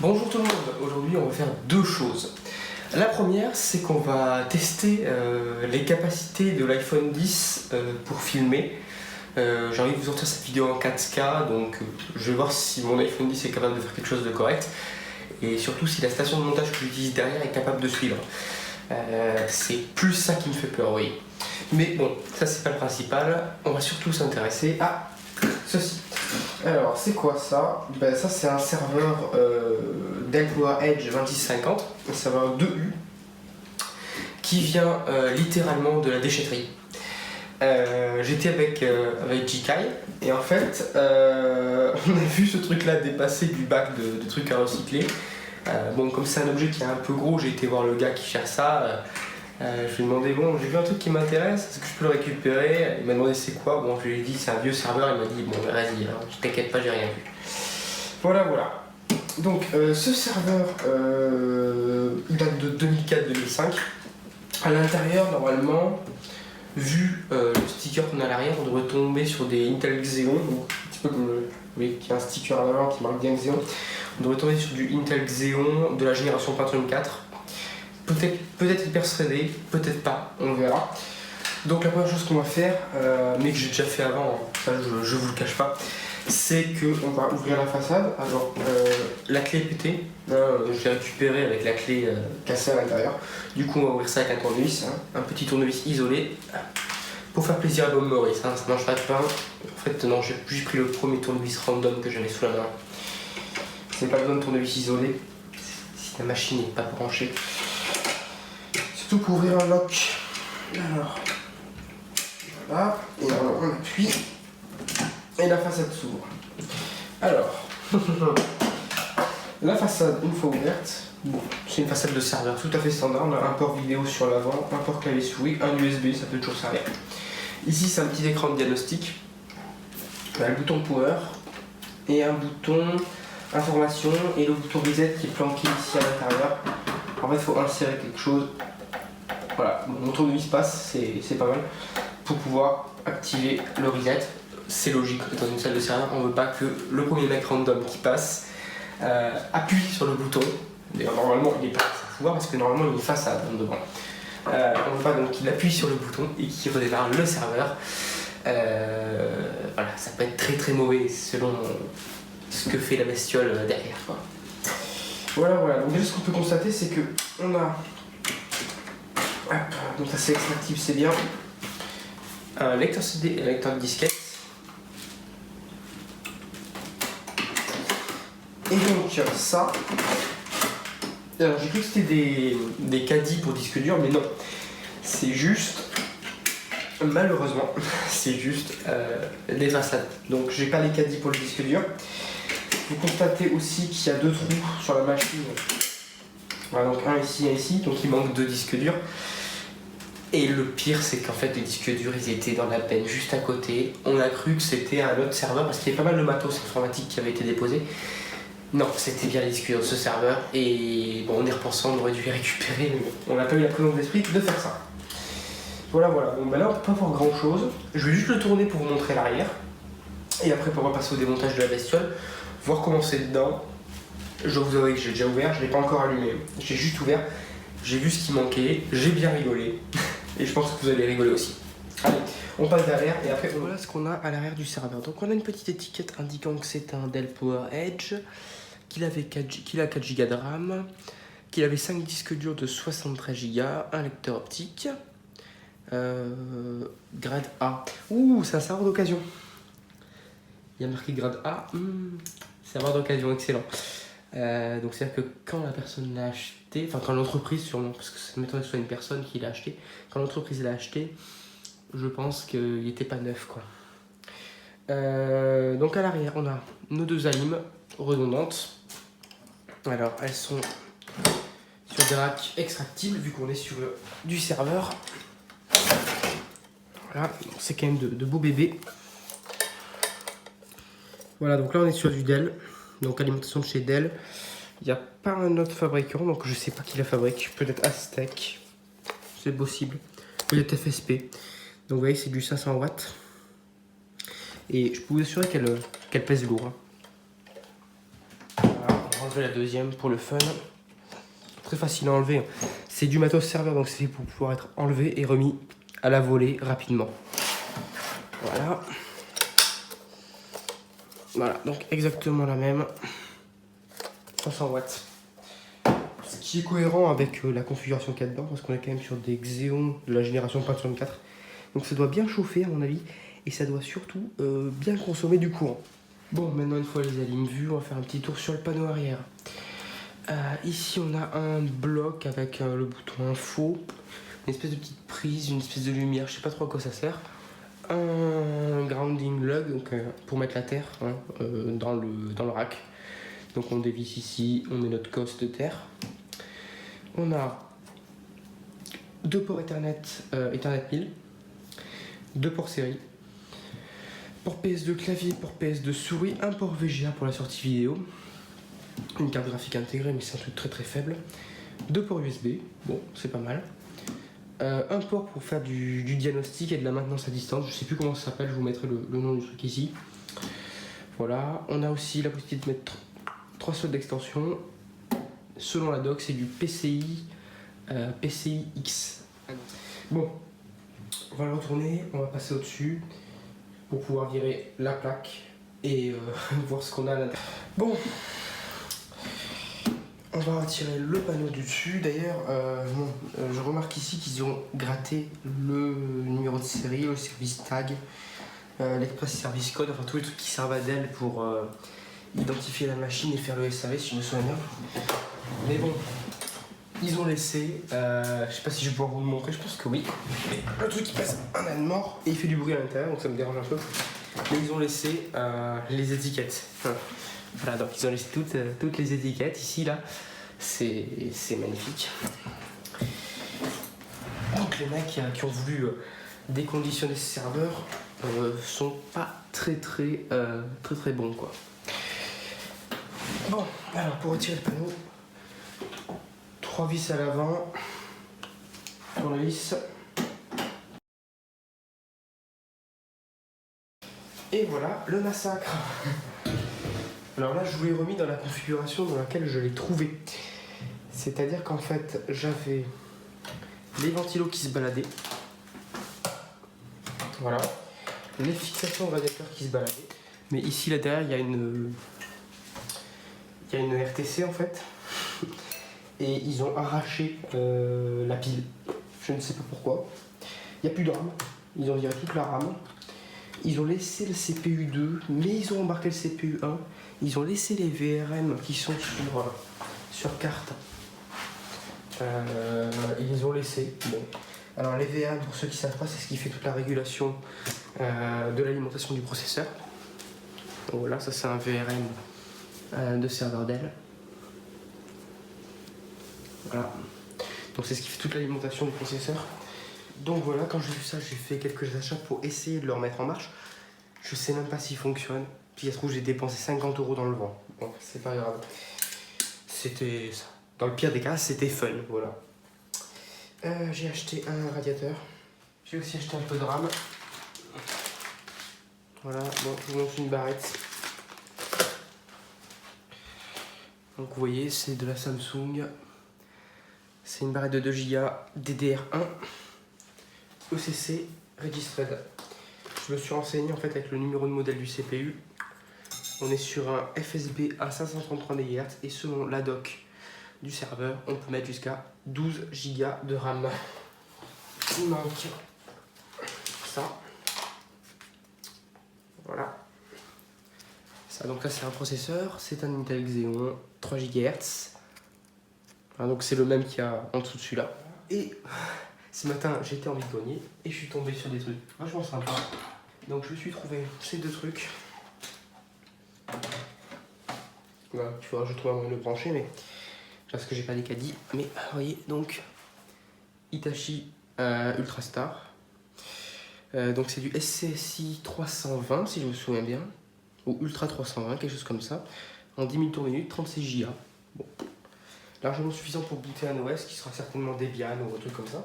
Bonjour tout le monde, aujourd'hui on va faire deux choses. La première, c'est qu'on va tester les capacités de l'iPhone 10 pour filmer. J'ai envie de vous sortir cette vidéo en 4K, donc je vais voir si mon iPhone 10 est capable de faire quelque chose de correct. Et surtout si la station de montage que j'utilise derrière est capable de suivre. C'est plus ça qui me fait peur, oui. Mais bon, ça c'est pas le principal, on va surtout s'intéresser à ceci. Alors, c'est quoi ça? Ben, ça, c'est un serveur Dell PowerEdge 2650, un serveur 2U, qui vient littéralement de la déchetterie. J'étais avec Jikai, et en fait, on a vu ce truc-là dépasser du bac de trucs à recycler. Bon, comme c'est un objet qui est un peu gros, j'ai été voir le gars qui cherche ça. Je lui ai demandé, bon, j'ai vu un truc qui m'intéresse, est-ce que je peux le récupérer? Il m'a demandé c'est quoi, bon, je lui ai dit c'est un vieux serveur, il m'a dit, bon, vas-y, hein, t'inquiète pas, j'ai rien vu. Voilà. Donc, ce serveur, il date de 2004-2005. À l'intérieur, normalement, vu le sticker qu'on a à l'arrière, on devrait tomber sur des Intel Xeon, donc un petit peu comme vous voyez qu'il y a un sticker à l'avant qui marque bien Xeon. On devrait tomber sur du Intel Xeon de la génération Pentium 4. Peut-être hyper threadé, peut-être pas, on verra. Donc la première chose qu'on va faire, mais que j'ai déjà fait avant, hein, ça je vous le cache pas, c'est qu'on va ouvrir la façade. Alors la clé est pétée, je l'ai récupérée avec la clé cassée à l'intérieur. Du coup on va ouvrir ça avec un tournevis, hein, un petit tournevis isolé, pour faire plaisir à Bob Maurice, hein, ça mange pas de pain. En fait non, j'ai juste pris le premier tournevis random que j'avais sous la main. C'est pas besoin de tournevis isolé, si la machine n'est pas branchée. Surtout pour ouvrir un lock. Alors, voilà, et alors on appuie, et la façade s'ouvre. Alors, la façade, une fois ouverte, bon, c'est une façade de serveur tout à fait standard. On a un port vidéo sur l'avant, un port clavier souris, un USB, ça peut toujours servir. Ici, c'est un petit écran de diagnostic. On a le bouton power et un bouton information et le bouton reset qui est planqué ici à l'intérieur. En fait, il faut insérer quelque chose. Voilà, mon tournevis passe, c'est pas mal, pour pouvoir activer le reset. C'est logique, dans une salle de serveur, on veut pas que le premier mec random qui passe appuie sur le bouton. D'ailleurs, normalement, il est pas à pouvoir parce que normalement, il est face à devant. On veut pas donc qu'il appuie sur le bouton et qu'il redémarre le serveur. Voilà, ça peut être très très mauvais selon ce que fait la bestiole derrière, quoi. Voilà. Donc déjà, ce qu'on peut constater, c'est que on a... Hop, donc ça c'est extractible, c'est bien. Un lecteur CD et un lecteur de disquette. Et donc ça. Alors j'ai cru que c'était des caddies pour disque dur, mais non. C'est juste, malheureusement, c'est juste des façades. Donc j'ai pas les caddies pour le disque dur. Vous constatez aussi qu'il y a deux trous sur la machine. Voilà, donc un ici et un ici, donc il manque deux disques durs. Et le pire, c'est qu'en fait, les disques durs, ils étaient dans la benne juste à côté. On a cru que c'était un autre serveur parce qu'il y avait pas mal de matos informatique qui avait été déposé. Non, c'était bien les disques durs de ce serveur. Et bon, en y repensant, on aurait dû les récupérer, mais bon, on n'a pas eu la présence d'esprit de faire ça. Voilà. Bon, ben là, on peut pas voir grand chose. Je vais juste le tourner pour vous montrer l'arrière. Et après, on va passer au démontage de la bestiole, voir comment c'est dedans. Je dois vous avouer que j'ai déjà ouvert, je ne l'ai pas encore allumé. J'ai juste ouvert, j'ai vu ce qui manquait, j'ai bien rigolé. Et je pense que vous allez rigoler aussi. Allez, on passe derrière et après voilà ce qu'on a à l'arrière du serveur. Donc on a une petite étiquette indiquant que c'est un Dell PowerEdge, qu'il a 4 Go de RAM, qu'il avait 5 disques durs de 73 Go, un lecteur optique, grade A. Ouh, c'est un serveur d'occasion. Il y a marqué grade A, serveur d'occasion, excellent. Donc c'est-à-dire que quand la personne l'a acheté, enfin quand l'entreprise sûrement, parce que ça m'étonnerait que ce soit une personne qui l'a acheté, quand l'entreprise l'a acheté, je pense qu'il n'était pas neuf, quoi. Donc à l'arrière on a nos deux alimes redondantes. Alors elles sont sur des racks extractibles vu qu'on est sur du serveur. Voilà, c'est quand même de beaux bébés. Voilà, donc là on est sur du Dell. Donc alimentation de chez Dell. Il n'y a pas un autre fabricant, donc je sais pas qui la fabrique. Peut-être Aztec, c'est possible. Peut-être FSP. Donc vous voyez, c'est du 500 watts. Et je peux vous assurer qu'elle pèse lourd. Voilà, on range enlever la deuxième pour le fun. Très facile à enlever. C'est du matos serveur, donc c'est fait pour pouvoir être enlevé et remis à la volée rapidement. Voilà. Voilà, donc exactement la même. 500 watts. Ce qui est cohérent avec la configuration qu'il y a dedans, parce qu'on est quand même sur des Xeon de la génération Pentium 4. Donc ça doit bien chauffer à mon avis, et ça doit surtout bien consommer du courant. Bon, maintenant une fois les alignes vues, on va faire un petit tour sur le panneau arrière. Ici on a un bloc avec le bouton info, une espèce de petite prise, une espèce de lumière, je sais pas trop à quoi ça sert. Un grounding lug, donc pour mettre la terre hein, dans le rack. Donc on dévisse ici, on met notre cosse de terre. On a deux ports Ethernet, Ethernet 1000, deux ports série, port PS2 clavier, port PS2 souris, un port VGA pour la sortie vidéo, une carte graphique intégrée mais c'est un truc très très faible, deux ports USB, bon c'est pas mal, un port pour faire du diagnostic et de la maintenance à distance, je sais plus comment ça s'appelle, je vous mettrai le nom du truc ici. Voilà, on a aussi la possibilité de mettre 3 slots d'extension. Selon la doc, c'est du PCI X. Bon, on va le retourner, on va passer au-dessus pour pouvoir virer la plaque et voir ce qu'on a à l'intérieur. Bon, on va retirer le panneau du dessus. D'ailleurs, je remarque ici qu'ils ont gratté le numéro de série, le service tag, l'express service code, enfin tous les trucs qui servent à Dell pour identifier la machine et faire le SAV si je me souviens bien. Mais bon, ils ont laissé, je sais pas si je vais pouvoir vous le montrer, je pense que oui. Le truc il passe un âne mort et il fait du bruit à l'intérieur donc ça me dérange un peu. Mais ils ont laissé les étiquettes. Voilà, donc ils ont laissé toutes les étiquettes ici là. C'est magnifique. Donc les mecs qui ont voulu déconditionner ce serveur sont pas très bons quoi. Bon, alors pour retirer le panneau, 3 vis à l'avant, tournevis. Et voilà le massacre. Alors là, je vous l'ai remis dans la configuration dans laquelle je l'ai trouvé. C'est-à-dire qu'en fait, j'avais les ventilos qui se baladaient. Voilà. Les fixations de radiateurs qui se baladaient. Mais ici, là derrière, il y a une RTC en fait. Et ils ont arraché la pile. Je ne sais pas pourquoi. Il n'y a plus de RAM. Ils ont viré toute la RAM. Ils ont laissé le CPU 2, mais ils ont embarqué le CPU 1. Ils ont laissé les VRM qui sont sur carte. Ils les ont laissés. Bon. Alors les VRM, pour ceux qui ne savent pas, c'est ce qui fait toute la régulation de l'alimentation du processeur. Donc voilà, ça c'est un VRM de serveur Dell. Voilà. Donc c'est ce qui fait toute l'alimentation du processeur. Donc voilà, quand j'ai vu ça, j'ai fait quelques achats pour essayer de le remettre en marche. Je sais même pas s'il fonctionne. Puis il se trouve, j'ai dépensé 50 € dans le vent. Bon, c'est pas grave. C'était ça. Dans le pire des cas, c'était fun. Voilà. J'ai acheté un radiateur. J'ai aussi acheté un peu de RAM. Voilà, bon, je vous montre une barrette. Donc vous voyez, c'est de la Samsung. C'est une barrette de 2 Go DDR1 ECC Registered. Je me suis renseigné en fait avec le numéro de modèle du CPU. On est sur un FSB à 533 MHz et selon la doc du serveur, on peut mettre jusqu'à 12 Go de RAM. Il manque ça. Voilà. Ça, donc là c'est un processeur, c'est un Intel Xeon 3 GHz. Voilà, donc c'est le même qu'il y a en dessous de celui-là. Et ce matin j'étais en vide-grenier et je suis tombé sur des trucs vachement sympas. Donc je me suis trouvé ces deux trucs. Voilà, il faudra que je trouve un moyen de le brancher, mais parce que j'ai pas des caddies. Mais vous voyez, donc Hitachi Ultrastar. Donc c'est du SCSI 320 si je me souviens bien, ou Ultra 320, quelque chose comme ça, en 10 000 tours minute, 36 Go. Bon, largement suffisant pour booter un OS qui sera certainement Debian ou un truc comme ça.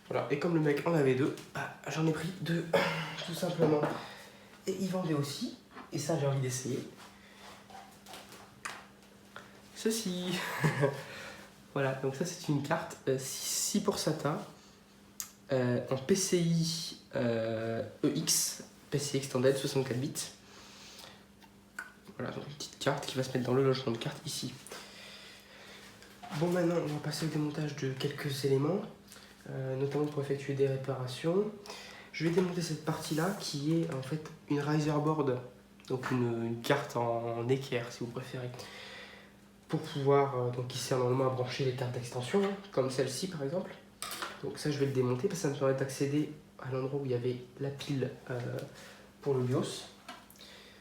Voilà, et comme le mec en avait deux, bah, j'en ai pris deux, tout simplement. Et il vendait aussi, et ça j'ai envie d'essayer. ceci. Voilà, donc ça c'est une carte 6 pour SATA en PCI EX, PCI Extended 64 bits. Voilà, donc une petite carte qui va se mettre dans le logement de carte ici. Bon, maintenant on va passer au démontage de quelques éléments, notamment pour effectuer des réparations. Je vais démonter cette partie-là qui est en fait une riser board, donc une carte en équerre si vous préférez, pour pouvoir, donc qui sert normalement à brancher les cartes d'extension, hein, comme celle-ci par exemple. Donc ça je vais le démonter parce que ça me permet d'accéder à l'endroit où il y avait la pile pour le BIOS.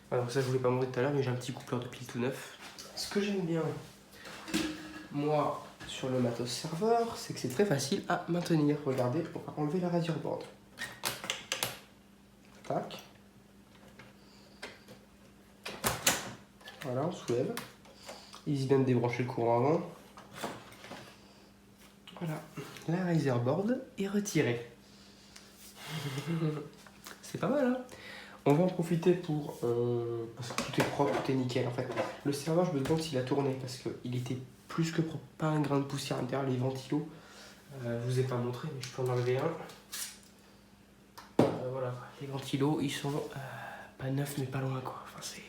Voilà, donc ça je voulais pas montrer tout à l'heure, mais j'ai un petit coupleur de pile tout neuf. Ce que j'aime bien, moi, sur le matos serveur, c'est que c'est très facile à maintenir. Regardez, on va enlever la riser board. Tac. Voilà, on soulève. Il vient de débrancher le courant avant. Voilà, la riser board est retirée. C'est pas mal, hein? On va en profiter pour... parce que tout est propre, tout est nickel en fait. Le serveur, je me demande s'il a tourné parce qu'il était plus que propre. Pas un grain de poussière à l'intérieur, les ventilos. Je vous ai pas montré, mais je peux en enlever un. Voilà, les ventilos, ils sont pas neufs, mais pas loin quoi. Enfin, c'est...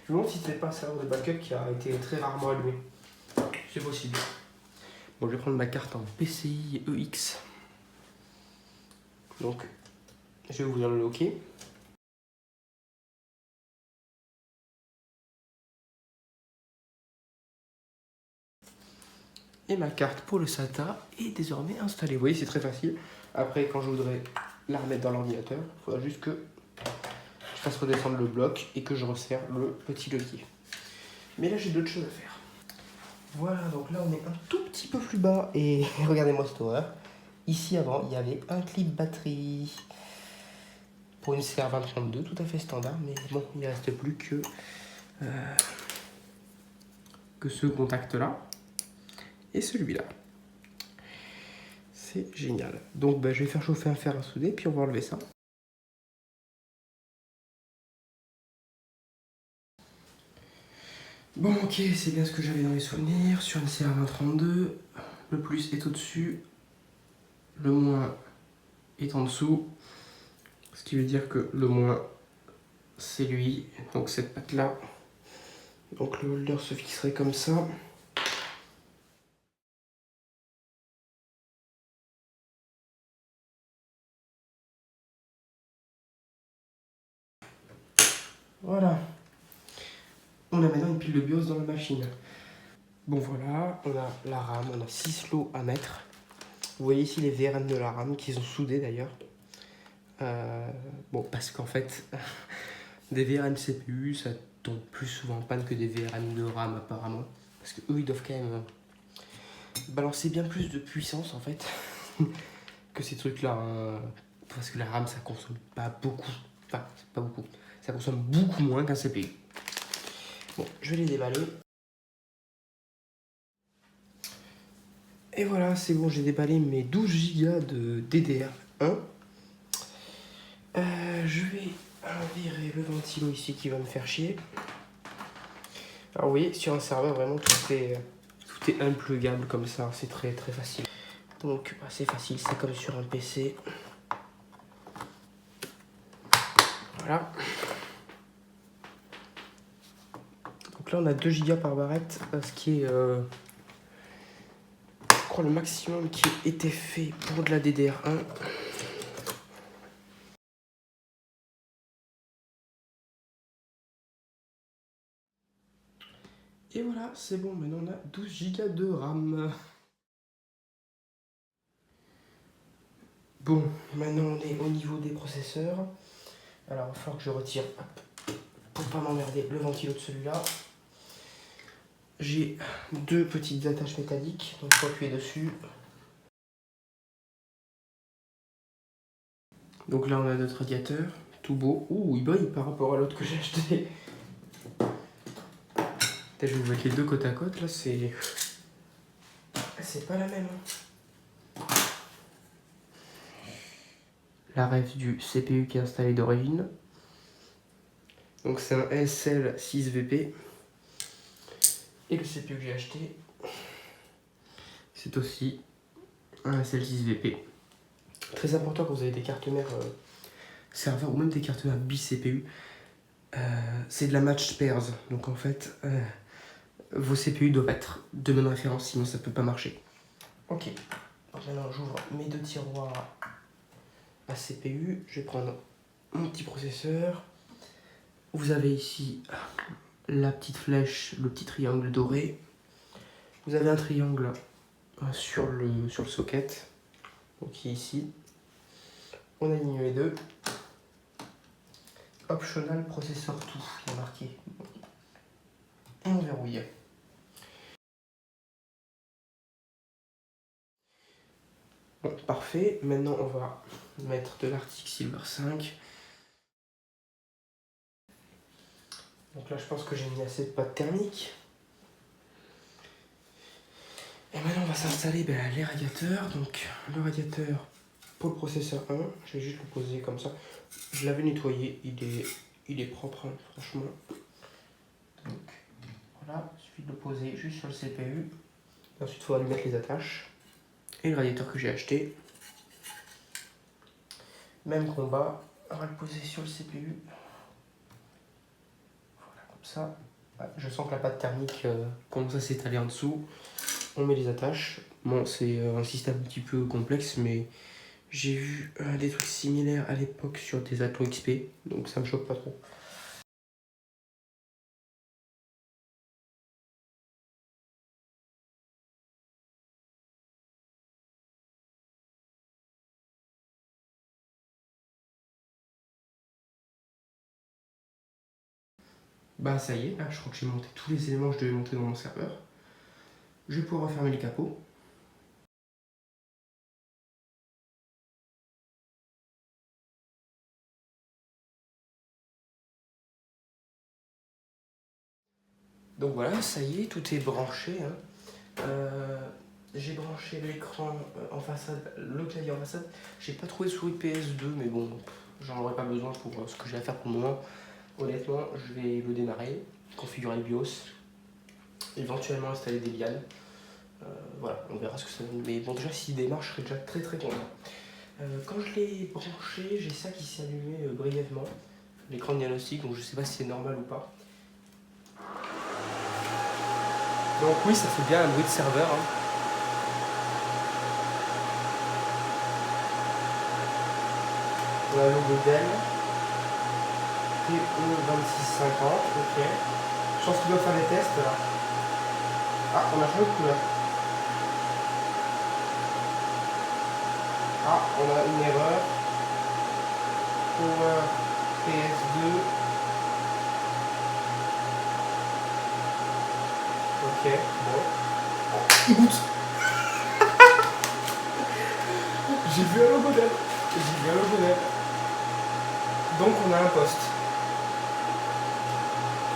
Je me demande si c'était pas un serveur de backup qui a été très rarement allumé. C'est possible. Bon, je vais prendre ma carte en PCI EX. Donc, je vais ouvrir le loquet. Et ma carte pour le SATA est désormais installée. Vous voyez, c'est très facile. Après, quand je voudrais la remettre dans l'ordinateur, il faudra juste que je fasse redescendre le bloc et que je resserre le petit levier. Mais là, j'ai d'autres choses à faire. Voilà, donc là, on est un tout petit peu plus bas. Et regardez-moi cette horreur. Ici, avant, il y avait un clip batterie pour une CR2032, tout à fait standard. Mais bon, il ne reste plus que ce contact-là et celui-là. C'est génial. Donc je vais faire chauffer un fer à souder, puis on va enlever ça. Bon, ok, c'est bien ce que j'avais dans les souvenirs. Sur une CR2032, le plus est au-dessus, le moins est en dessous. Ce qui veut dire que le moins, c'est lui, donc cette patte-là. Donc le holder se fixerait comme ça. Voilà. On a maintenant une pile de BIOS dans la machine. Bon voilà, on a la RAM, on a 6 slots à mettre. Vous voyez ici les VRM de la RAM qui sont soudés d'ailleurs. Bon, parce qu'en fait, des VRM CPU, ça tombe plus souvent en panne que des VRM de RAM apparemment. Parce que eux, ils doivent quand même balancer bien plus de puissance en fait que ces trucs-là. Hein. Parce que la RAM, ça consomme pas beaucoup. Enfin, pas beaucoup. Ça consomme beaucoup moins qu'un CPU. Bon, je vais les déballer. Et voilà, c'est bon, j'ai déballé mes 12 Go de DDR1. Je vais virer le ventilo ici qui va me faire chier. Alors vous voyez, sur un serveur, vraiment, tout est unpluggable comme ça. C'est très très facile. Donc, c'est facile, c'est comme sur un PC. Voilà. Donc là, on a 2 Go par barrette, ce qui est... je crois le maximum qui a été fait pour de la DDR1. Et voilà, c'est bon, maintenant on a 12 Go de RAM. Bon, maintenant on est au niveau des processeurs. Alors il va falloir que je retire, hop, pour pas m'emmerder, le ventilo de celui-là. J'ai 2 petites attaches métalliques, donc il faut appuyer dessus. Donc là on a notre radiateur, tout beau. Ouh, il brille par rapport à l'autre que j'ai acheté. Je vais vous mettre les deux côte à côte, là c'est pas la même. La ref du CPU qui est installé d'origine. Donc c'est un SL6VP. Et le CPU que j'ai acheté, c'est aussi un SL6VP. Très important quand vous avez des cartes mères serveurs ou même des cartes mères bi-CPU. C'est de la matched pairs. Donc en fait, vos CPU doivent être de même référence, sinon ça peut pas marcher. Ok, donc maintenant j'ouvre mes deux tiroirs à CPU. Je vais prendre mon petit processeur. Vous avez ici la petite flèche, le petit triangle doré. Vous avez un triangle sur le socket, donc qui est ici. On aligne les deux. Optional processeur tout, il y a marqué. Et on verrouille. Bon, parfait. Maintenant, on va mettre de l'Arctic Silver 5. Donc là, je pense que j'ai mis assez de pâte thermique. Et maintenant, on va s'installer les radiateurs. Donc, le radiateur pour le processeur 1, je vais juste le poser comme ça. Je l'avais nettoyé, il est propre, hein, franchement. Donc, voilà, il suffit de le poser juste sur le CPU. Et ensuite, il faudra lui mettre les attaches. Et le radiateur que j'ai acheté. Même combat, on va le poser sur le CPU. Voilà, comme ça. Je sens que la pâte thermique commence à s'étaler en dessous. On met les attaches. Bon, c'est un système un petit peu complexe, mais j'ai vu des trucs similaires à l'époque sur des Athlon XP, donc ça me choque pas trop. Bah ça y est, là je crois que j'ai monté tous les éléments que je devais monter dans mon serveur. Je vais pouvoir refermer le capot. Donc voilà, ça y est, tout est branché. Hein. J'ai branché l'écran en façade, le clavier en façade. J'ai pas trouvé de souris PS2, mais bon, j'en aurais pas besoin pour ce que j'ai à faire pour le moment. Honnêtement, je vais le démarrer, configurer le BIOS, éventuellement installer des lianes. Voilà, on verra ce que ça donne. Mais bon, déjà, s'il démarre, je serai déjà très très content. Quand je l'ai branché, j'ai ça qui s'est allumé brièvement, l'écran de diagnostic, donc je sais pas si c'est normal ou pas. Donc oui, ça fait bien un bruit de serveur. Hein. On a le logo Dell. TE2650, ok. Je pense qu'il doit faire des tests là. Ah, on a changé de couleur. Ah, on a une erreur. Power PS2. Ok, bon. Il boot. J'ai vu un logo Dell. Donc on a un poste.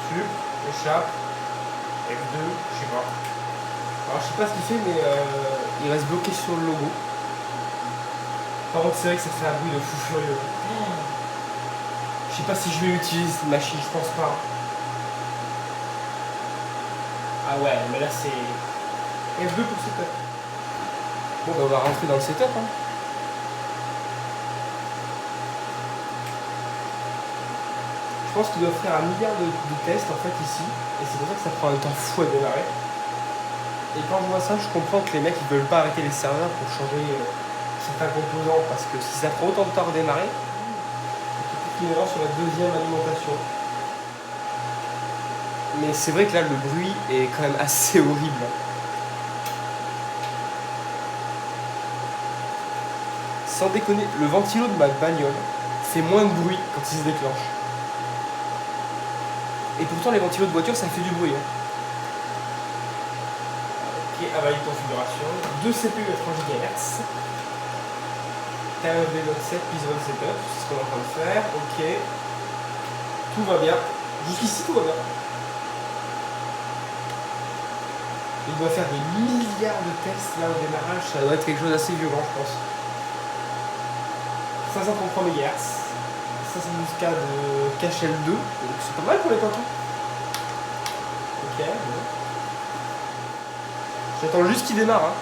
Sup, échappe, F2, je sais pas. Alors je sais pas ce qu'il fait, mais il reste bloqué sur le logo. Par contre c'est vrai que ça fait un bruit de fou furieux. Je sais pas si je vais utiliser cette machine, je pense pas. Ah ouais, mais là c'est F2 pour setup. Bon bah on va rentrer dans le setup. Hein. Je pense qu'il doit faire un milliard de tests en fait ici, et c'est pour ça que ça prend un temps fou à démarrer. Et quand je vois ça, je comprends que les mecs ils veulent pas arrêter les serveurs pour changer certains composants, parce que si ça prend autant de temps à démarrer, c'est peut-être une erreur sur la deuxième alimentation. Mais c'est vrai que là le bruit est quand même assez horrible. Sans déconner, le ventilo de ma bagnole fait moins de bruit quand il se déclenche. Et pourtant les ventilos de voiture ça fait du bruit. Hein. Ok, valide configuration. 2 CPU à 3 GHz. KEV Note 7, Pixel Setup, c'est ce qu'on est en train de faire. Ok. Tout va bien. Jusqu'ici tout va bien. Il doit faire des milliards de tests là au démarrage, ça doit être quelque chose d'assez violent je pense. 533 MHz. 512K de KHL2, donc c'est pas mal pour les temps. Ok, bon. J'attends juste qu'il démarre. Hein.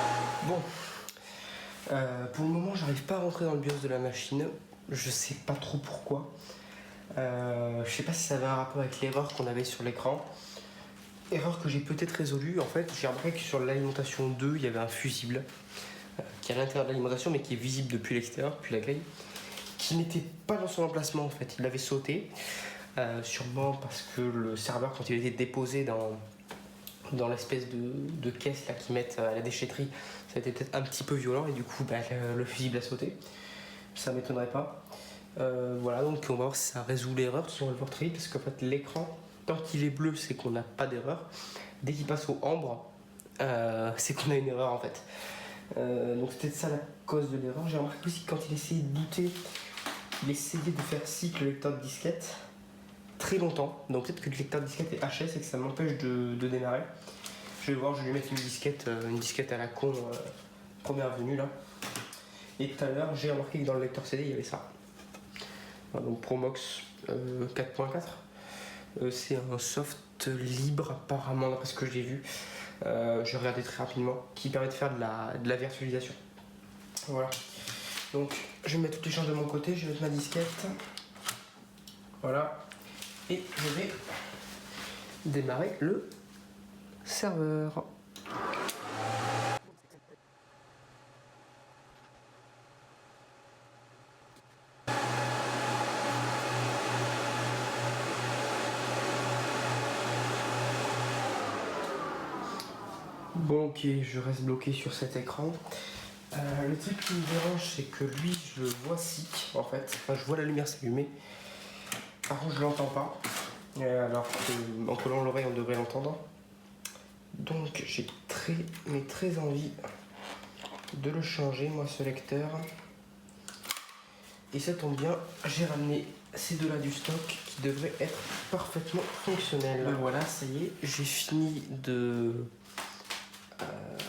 Bon. Pour le moment, j'arrive pas à rentrer dans le BIOS de la machine. Je sais pas trop pourquoi. Je sais pas si ça avait un rapport avec l'erreur qu'on avait sur l'écran. Erreur que j'ai peut-être résolue. En fait, j'ai remarqué que sur l'alimentation 2, il y avait un fusible qui est à l'intérieur de l'alimentation, mais qui est visible depuis l'extérieur, depuis la grille, qui n'était pas dans son emplacement en fait. Il l'avait sauté. Sûrement parce que le serveur, quand il était déposé dans l'espèce de caisse là qu'ils mettent à la déchetterie, ça a été peut-être un petit peu violent et du coup le fusible a sauté. Ça m'étonnerait pas. Voilà, donc on va voir si ça résout l'erreur sur le portrait, parce qu'en fait l'écran, tant qu'il est bleu, c'est qu'on n'a pas d'erreur. Dès qu'il passe au ambre, c'est qu'on a une erreur en fait. Donc c'était ça la cause de l'erreur. J'ai remarqué aussi que quand il essayait de booter, il essayait de faire cycle le lecteur de disquette très longtemps. Donc peut-être que le lecteur de disquette est HS et que ça m'empêche de démarrer. Je vais voir, je vais lui mettre une disquette à la con, première venue là. Et tout à l'heure, j'ai remarqué que dans le lecteur CD, il y avait ça. Voilà, donc Promox 4.4. C'est un soft libre apparemment, d'après ce que j'ai vu. J'ai regardé très rapidement, qui permet de faire de la virtualisation. Voilà. Donc je vais mettre toutes les chances de mon côté, je vais mettre ma disquette. Voilà. Et je vais démarrer le serveur. Bon ok, je reste bloqué sur cet écran. Le truc qui me dérange, c'est que lui, je le vois sick en fait. Enfin, je vois la lumière s'allumer. Par contre, je l'entends pas. Alors qu'en collant l'oreille, on devrait l'entendre. Donc, j'ai très envie de le changer, moi, ce lecteur. Et ça tombe bien, j'ai ramené ces deux-là du stock qui devraient être parfaitement fonctionnels. Voilà, ça y est, j'ai fini de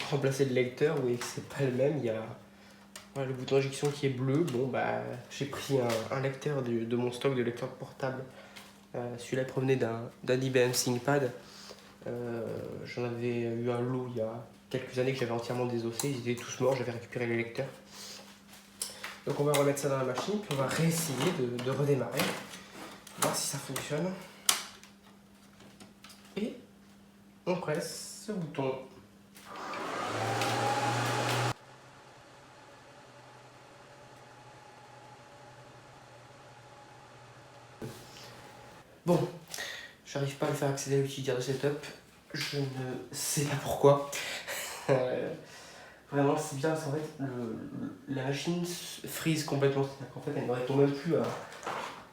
remplacer le lecteur. Vous voyez que c'est pas le même. Il y a le bouton d'injection qui est bleu. Bon, bah, j'ai pris un lecteur de mon stock de lecteur portable. Celui-là provenait d'un IBM ThinkPad. J'en avais eu un lot il y a quelques années que j'avais entièrement désossé. Ils étaient tous morts, j'avais récupéré les lecteurs. Donc on va remettre ça dans la machine, puis on va réessayer de redémarrer, voir si ça fonctionne. Et on presse ce bouton. Bon, j'arrive pas à le faire accéder à l'utilitaire de setup. Je ne sais pas pourquoi. Vraiment, c'est bien, c'est en fait, la machine freeze complètement. C'est-à-dire qu'en fait, elle ne répond même plus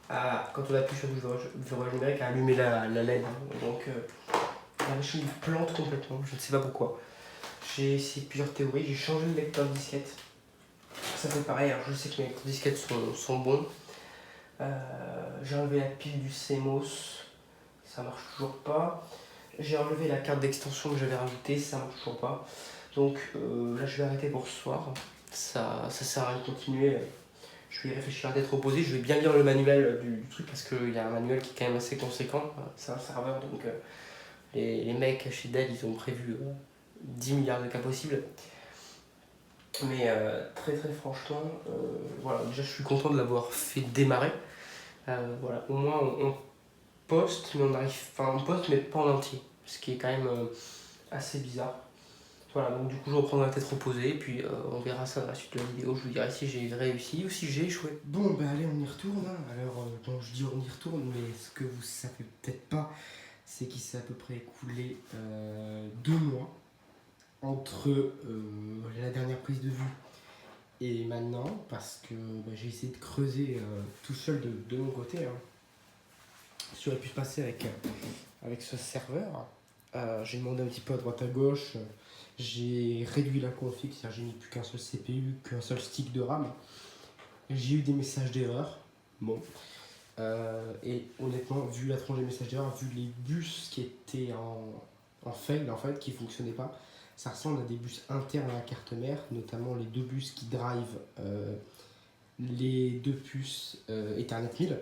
quand on appuie sur le verrouillage numérique, à allumer la LED. Donc, la machine plante complètement, je ne sais pas pourquoi. J'ai essayé plusieurs théories, j'ai changé le lecteur de disquette. Ça fait pareil, alors je sais que mes lecteurs de disquette sont bons. J'ai enlevé la pile du CMOS, ça marche toujours pas. J'ai enlevé la carte d'extension que j'avais rajoutée, ça marche toujours pas. Donc là je vais arrêter pour ce soir. Ça sert à rien de continuer. Je vais y réfléchir à tête reposée. Je vais bien lire le manuel du truc parce qu'il y a un manuel qui est quand même assez conséquent. C'est un serveur, donc les mecs chez Dell ils ont prévu 10 milliards de cas possibles. Mais très franchement, voilà, déjà je suis content de l'avoir fait démarrer. Voilà, au moins on poste, mais on poste mais pas en entier, ce qui est quand même assez bizarre. Voilà, donc du coup je reprends la tête reposée, et puis on verra ça dans la suite de la vidéo. Je vous dirai si j'ai réussi ou si j'ai échoué. Bon, ben allez, on y retourne. Hein. Alors, bon, je dis on y retourne, mais ce que vous savez peut-être pas, c'est qu'il s'est à peu près écoulé 2 mois entre la dernière prise de vue et maintenant, parce que j'ai essayé de creuser tout seul de mon côté. Hein. Ce qui aurait pu se passer avec ce serveur. J'ai demandé un petit peu à droite à gauche. J'ai réduit la config, c'est-à-dire j'ai mis plus qu'un seul CPU, qu'un seul stick de RAM. J'ai eu des messages d'erreur. Bon. Et honnêtement, vu la tronche des messages d'erreur, vu les bus qui étaient en fail, en fait, qui ne fonctionnaient pas, ça ressemble à des bus internes à la carte mère, notamment les 2 bus qui drive les 2 puces Ethernet 1000.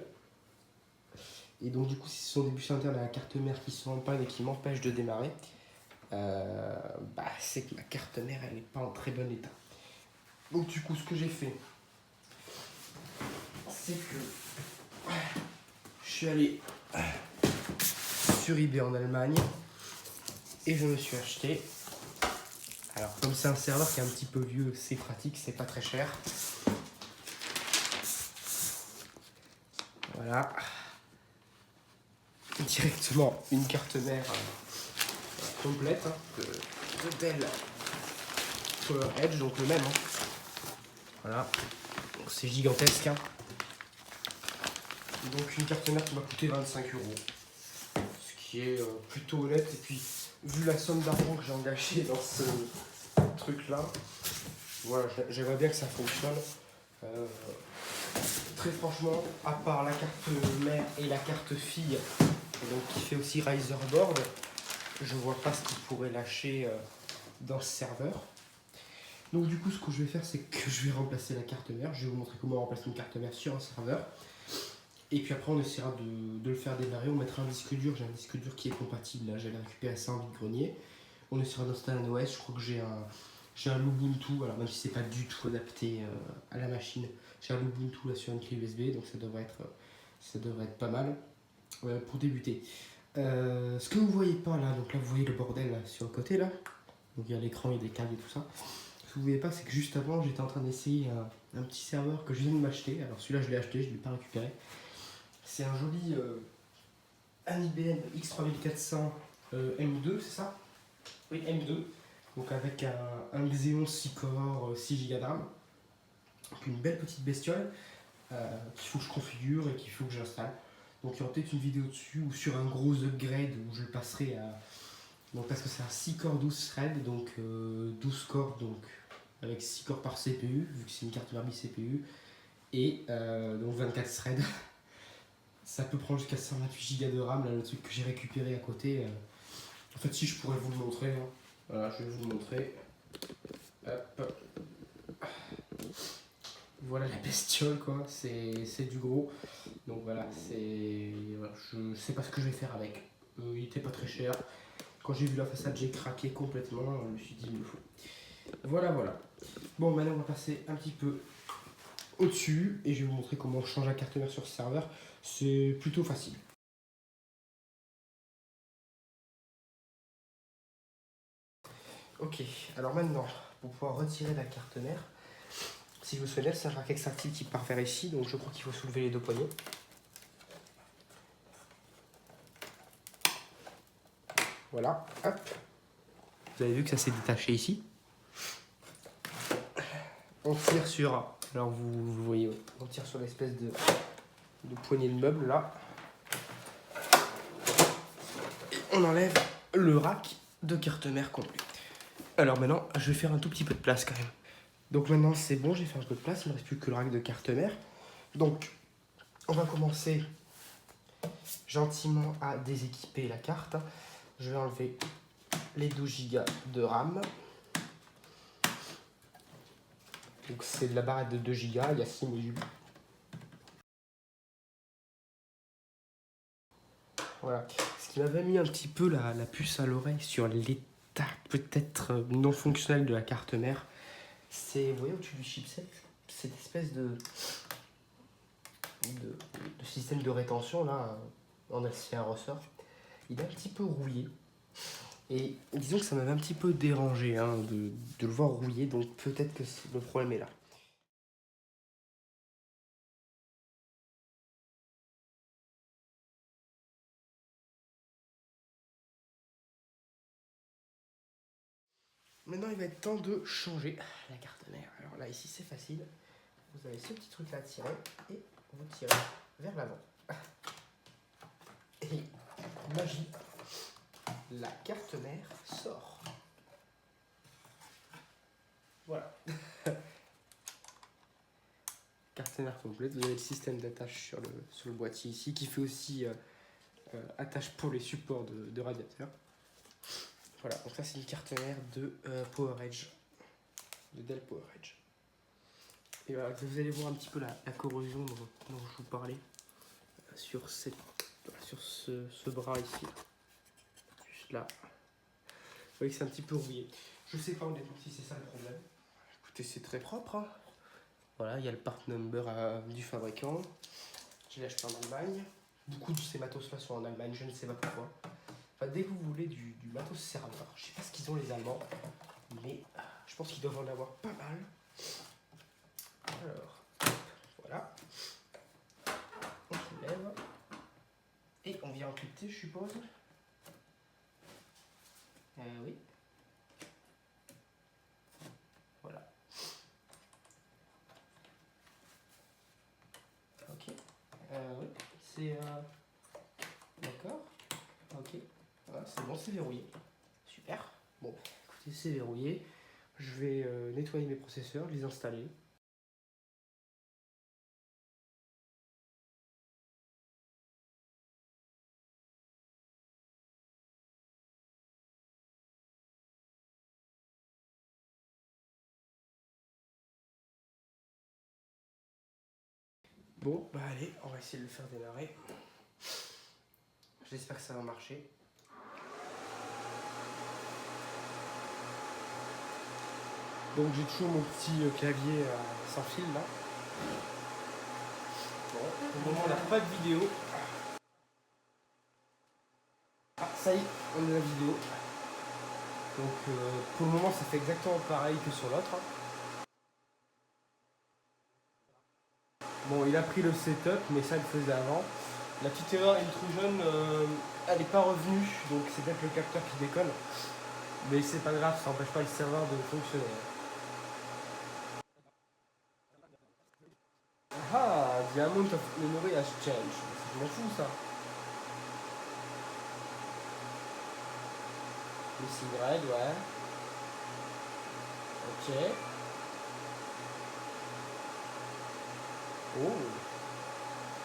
Et donc du coup, si ce sont des bus internes à la carte mère qui sont en panne et qui m'empêchent de démarrer, c'est que ma carte mère elle n'est pas en très bon état. Donc du coup ce que j'ai fait, c'est que je suis allé sur eBay en Allemagne et je me suis acheté, alors comme c'est un serveur qui est un petit peu vieux, c'est pratique, c'est pas très cher. Voilà, directement une carte mère complète de Dell PowerEdge, donc le même. Voilà, c'est gigantesque. Donc une carte mère qui m'a coûté 25 €, ce qui est plutôt honnête. Et puis vu la somme d'argent que j'ai engagée dans ce truc là, voilà, j'aimerais bien que ça fonctionne. Très franchement, à part la carte mère et la carte fille, donc qui fait aussi Riser Board, je vois pas ce qu'il pourrait lâcher dans ce serveur. Donc du coup ce que je vais faire, c'est que je vais remplacer la carte mère. Je vais vous montrer comment remplacer une carte mère sur un serveur. Et puis après on essaiera de le faire démarrer. On mettra un disque dur, j'ai un disque dur qui est compatible, là j'avais récupéré ça en vide-grenier. On essaiera d'installer un OS, je crois que j'ai un Ubuntu, alors même si c'est pas du tout adapté à la machine. J'ai un Ubuntu là sur une clé USB, donc ça devrait être pas mal pour débuter. Ce que vous voyez pas là, donc là vous voyez le bordel là, sur le côté là. Donc il y a l'écran, il y a des câbles et tout ça. Ce que vous voyez pas, c'est que juste avant j'étais en train d'essayer un petit serveur que je viens de m'acheter. Alors celui-là je l'ai acheté, je ne l'ai pas récupéré. C'est un joli un IBM X3400 M2, c'est ça? Oui, M2. Donc avec un Xeon 6 core, 6 Go de RAM. Donc une belle petite bestiole qu'il faut que je configure et qu'il faut que j'installe. Donc il y aura peut-être une vidéo dessus ou sur un gros upgrade où je le passerai à. Donc parce que c'est un 6 core 12 threads, donc 12 corps, donc avec 6 corps par CPU, vu que c'est une carte mère CPU, et donc 24 threads. Ça peut prendre jusqu'à 128 Go de RAM, là, le truc que j'ai récupéré à côté. En fait, si je pourrais vous le montrer, hein. Voilà, je vais vous le montrer. Hop. Voilà la bestiole, quoi. C'est du gros. Donc voilà, voilà, je sais pas ce que je vais faire avec. Il était pas très cher. Quand j'ai vu la façade, j'ai craqué complètement. Je me suis dit, il me faut. Voilà. Bon, maintenant, on va passer un petit peu au-dessus et je vais vous montrer comment on change la carte mère sur ce serveur. C'est plutôt facile. Ok, alors maintenant, pour pouvoir retirer la carte mère, si vous souhaitez, c'est un rack extractile qui part vers ici, donc je crois qu'il faut soulever les deux poignées. Voilà, hop. Vous avez vu que ça s'est détaché ici. On tire sur, alors vous voyez, on tire sur l'espèce de poignée de meuble là. Et on enlève le rack de carte mère complet. Alors maintenant, je vais faire un tout petit peu de place quand même. Donc maintenant c'est bon, j'ai fait un peu de place, il ne me reste plus que le rack de carte mère. Donc on va commencer gentiment à déséquiper la carte. Je vais enlever les 12 Go de RAM. Donc c'est de la barrette de 2 Go, il y a 6 modules. Voilà. Ce qui m'avait mis un petit peu la puce à l'oreille sur l'état peut-être non fonctionnel de la carte mère, c'est, vous voyez au-dessus du chipset, cette espèce de système de rétention là, en acier à ressort, il est un petit peu rouillé. Et disons que ça m'avait un petit peu dérangé de le voir rouillé, donc peut-être que le problème est là. Maintenant, il va être temps de changer la carte mère. Alors là, ici, c'est facile. Vous avez ce petit truc là à tirer et vous tirez vers l'avant. Et magie, la carte mère sort. Voilà. Carte mère complète. Vous avez le système d'attache sur le boîtier ici qui fait aussi attache pour les supports de radiateur. Voilà, donc ça c'est une carte mère de PowerEdge, de Dell PowerEdge. Et voilà, vous allez voir un petit peu la corrosion dont je vous parlais sur ce bras ici, juste là. voyez que c'est un petit peu rouillé. Je sais pas honnêtement si c'est ça le problème. Écoutez, c'est très propre. Hein. Voilà, il y a le part number du fabricant. Je l'ai acheté en Allemagne. Beaucoup de ces matos-là sont en Allemagne, je ne sais pas pourquoi. Enfin, dès que vous voulez du matos serveur, je sais pas ce qu'ils ont les Allemands, mais je pense qu'ils doivent en avoir pas mal. Alors, voilà. On soulève. Et on vient encrypter, je suppose. Oui. Voilà. Ok. Oui. C'est... D'accord. Ok. Voilà, c'est bon, c'est verrouillé. Super. Bon, écoutez, c'est verrouillé. Je vais nettoyer mes processeurs, les installer. Bon, bah allez, on va essayer de le faire démarrer. J'espère que ça va marcher. Donc j'ai toujours mon petit clavier sans fil là. Bon, pour le moment on n'a pas de vidéo. Ah, ça y est, on a la vidéo. Donc pour le moment ça fait exactement pareil que sur l'autre. Bon, il a pris le setup, mais ça il le faisait avant. La petite erreur intrusion, elle n'est pas revenue, donc c'est peut-être le capteur qui déconne. Mais c'est pas grave, ça n'empêche pas le serveur de fonctionner. Ah, the amount of memory has changed. Je m'en fous ça. Le C-grade, ouais. Ok. Oh.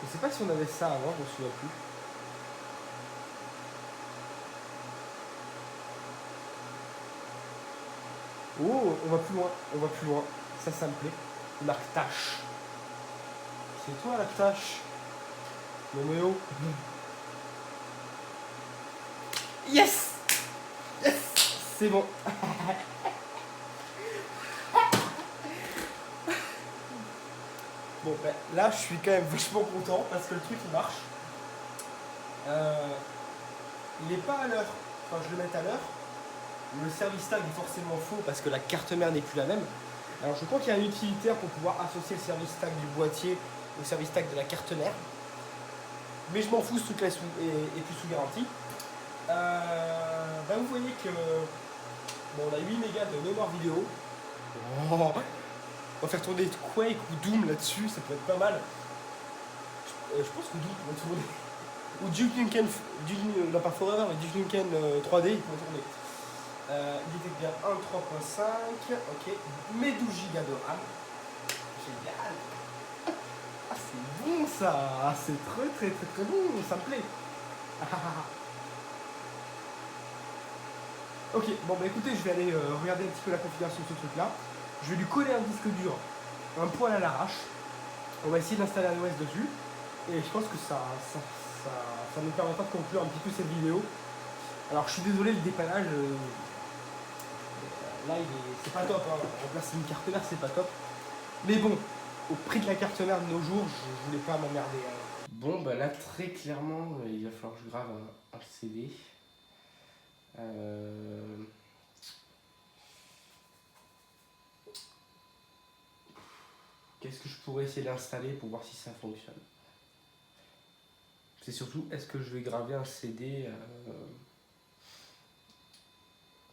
Je sais pas si on avait ça avant, je me souviens plus. Oh, on va plus loin, on va plus loin. Ça me plaît. Marque tâche. C'est toi la tâche. Noméo. Yes. Yes. C'est bon. Bon, ben là, je suis quand même vachement content parce que le truc il marche. Il n'est pas à l'heure. Enfin, je le mets à l'heure. Le service tag est forcément faux parce que la carte mère n'est plus la même. Alors, je crois qu'il y a un utilitaire pour pouvoir associer le service tag du boîtier au service tag de la carte mère. Mais je m'en fous, ce truc-là est plus sous garantie. Ben vous voyez que bon, on a 8 mégas de mémoire vidéo. Oh, on va faire tourner Quake ou Doom là-dessus, ça peut être pas mal. Je pense que Doom pourrait tourner. Ou Duke Nukem, non pas Forever, mais Duke Nukem 3D, il pourrait tourner. Il était bien 1.3.5, ok, mais 12 Go de RAM. Génial. Ah c'est bon ça, ah, c'est très bon, ça me plaît. Ok, bon bah écoutez, je vais aller regarder un petit peu la configuration de ce truc là. Je vais lui coller un disque dur, un poil à l'arrache. On va essayer d'installer un OS dessus. Et je pense que ça nous permettra de conclure un petit peu cette vidéo. Alors je suis désolé, le dépannage, là c'est pas top, hein. Remplacer une carte mère c'est pas top. Mais bon, au prix de la carte mère de nos jours, je voulais pas m'emmerder. Hein. Bon bah là très clairement, il va falloir que je grave un CD. Qu'est-ce que je pourrais essayer d'installer pour voir si ça fonctionne? C'est surtout, est-ce que je vais graver un CD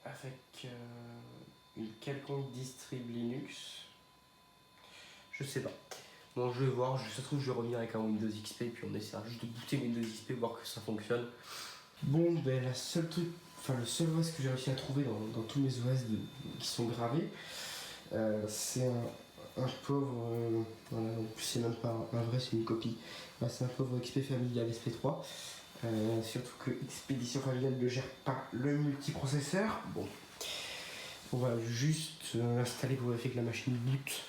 avec une quelconque distrib Linux? Je sais pas. Bon, je vais voir, ça se trouve, je vais revenir avec un Windows XP, puis on essaiera juste de booter Windows XP, voir que ça fonctionne. Bon, ben le seul OS que j'ai réussi à trouver dans tous mes OS qui sont gravés, c'est un pauvre, voilà, donc c'est même pas un vrai, c'est une copie. Bah, c'est un pauvre XP Familial SP3. Surtout que Expédition Familiale ne gère pas le multiprocesseur. Bon, on va juste l'installer pour vérifier que la machine boot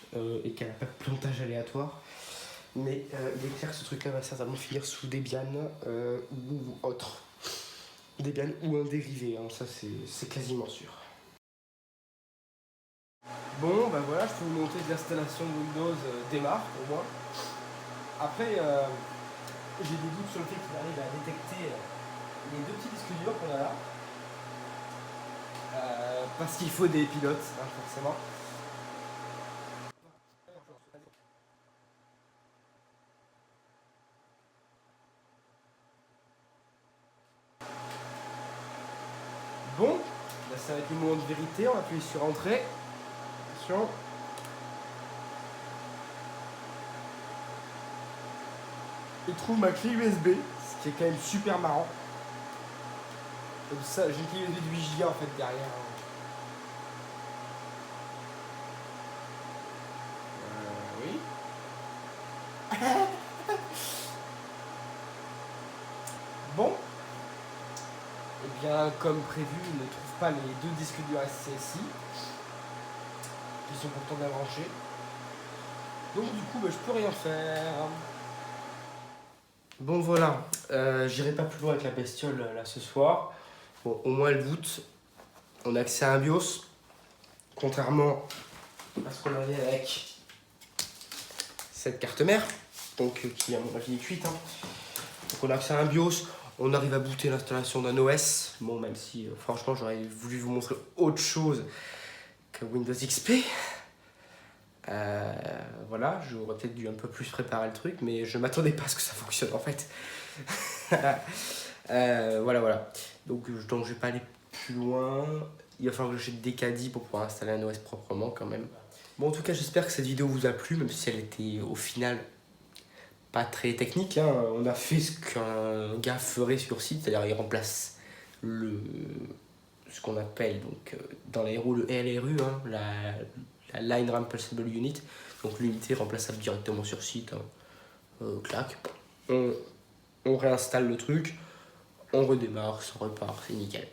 et qu'elle n'a pas de plantage aléatoire. Mais il est clair que ce truc-là va certainement finir sous Debian ou autre. Debian ou un dérivé, hein, ça c'est quasiment sûr. Bon, ben voilà, je peux vous montrer que l'installation de Windows démarre pour moi. Après, j'ai des doutes sur le fait qu'il arrive à détecter les deux petits disques durs qu'on a là. Parce qu'il faut des pilotes, hein, forcément. Bon, là ça va être le moment de vérité, on va appuyer sur Entrée. Attention. Il trouve ma clé USB, ce qui est quand même super marrant. Comme ça, j'ai une clé USB de 8 Go en fait derrière. Oui. Bon. Et bien, comme prévu, il ne trouve pas les deux disques durs SCSI, qui sont pourtant bien branchés. Donc du coup, je peux rien faire. Bon voilà, j'irai pas plus loin avec la bestiole là ce soir. Bon, au moins elle boot. On a accès à un BIOS, contrairement à ce qu'on avait avec cette carte mère, donc qui à mon avis est cuite. Hein. Donc on a accès à un BIOS, on arrive à booter l'installation d'un OS. Bon, même si franchement j'aurais voulu vous montrer autre chose que Windows XP. Voilà, j'aurais peut-être dû un peu plus préparer le truc, mais je m'attendais pas à ce que ça fonctionne en fait. Voilà. Donc je vais pas aller plus loin. Il va falloir que j'achète des caddies pour pouvoir installer un OS proprement quand même. Bon, en tout cas, j'espère que cette vidéo vous a plu, même si elle était au final pas très technique. Hein. On a fait ce qu'un gars ferait sur site, c'est-à-dire il remplace ce qu'on appelle donc dans l'aéro le LRU, hein, la Line Replaceable Unit, donc l'unité remplaçable directement sur site. Hein. Clac, on réinstalle le truc, on redémarre, ça repart, c'est nickel.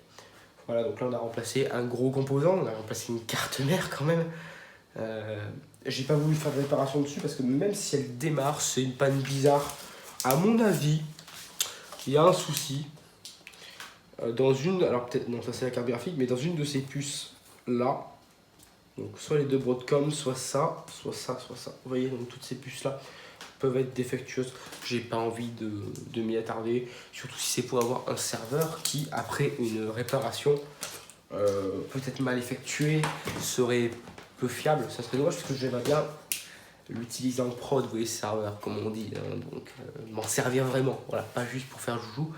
Voilà, donc là on a remplacé un gros composant, on a remplacé une carte mère quand même. J'ai pas voulu faire de réparation dessus parce que même si elle démarre, c'est une panne bizarre. À mon avis, il y a un souci. Dans une, alors peut-être, non, ça c'est la carte graphique, mais dans une de ces puces là, donc soit les deux Broadcom, soit ça. Vous voyez, donc toutes ces puces là peuvent être défectueuses. J'ai pas envie de m'y attarder, surtout si c'est pour avoir un serveur qui, après une réparation peut-être mal effectuée, serait peu fiable. Ça serait dommage parce que j'aimerais bien l'utiliser en prod, vous voyez, serveur, comme on dit, hein, donc m'en servir vraiment, voilà, pas juste pour faire joujou.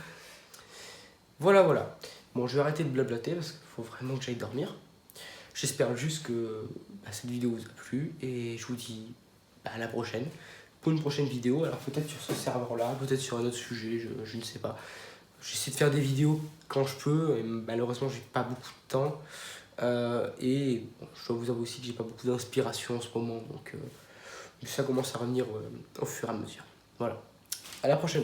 Voilà. Bon, je vais arrêter de blablater parce qu'il faut vraiment que j'aille dormir. J'espère juste que cette vidéo vous a plu et je vous dis à la prochaine pour une prochaine vidéo. Alors peut-être sur ce serveur-là, peut-être sur un autre sujet, je ne sais pas. J'essaie de faire des vidéos quand je peux et malheureusement j'ai pas beaucoup de temps. Et bon, je dois vous avouer aussi que j'ai pas beaucoup d'inspiration en ce moment, donc ça commence à revenir au fur et à mesure. Voilà, à la prochaine.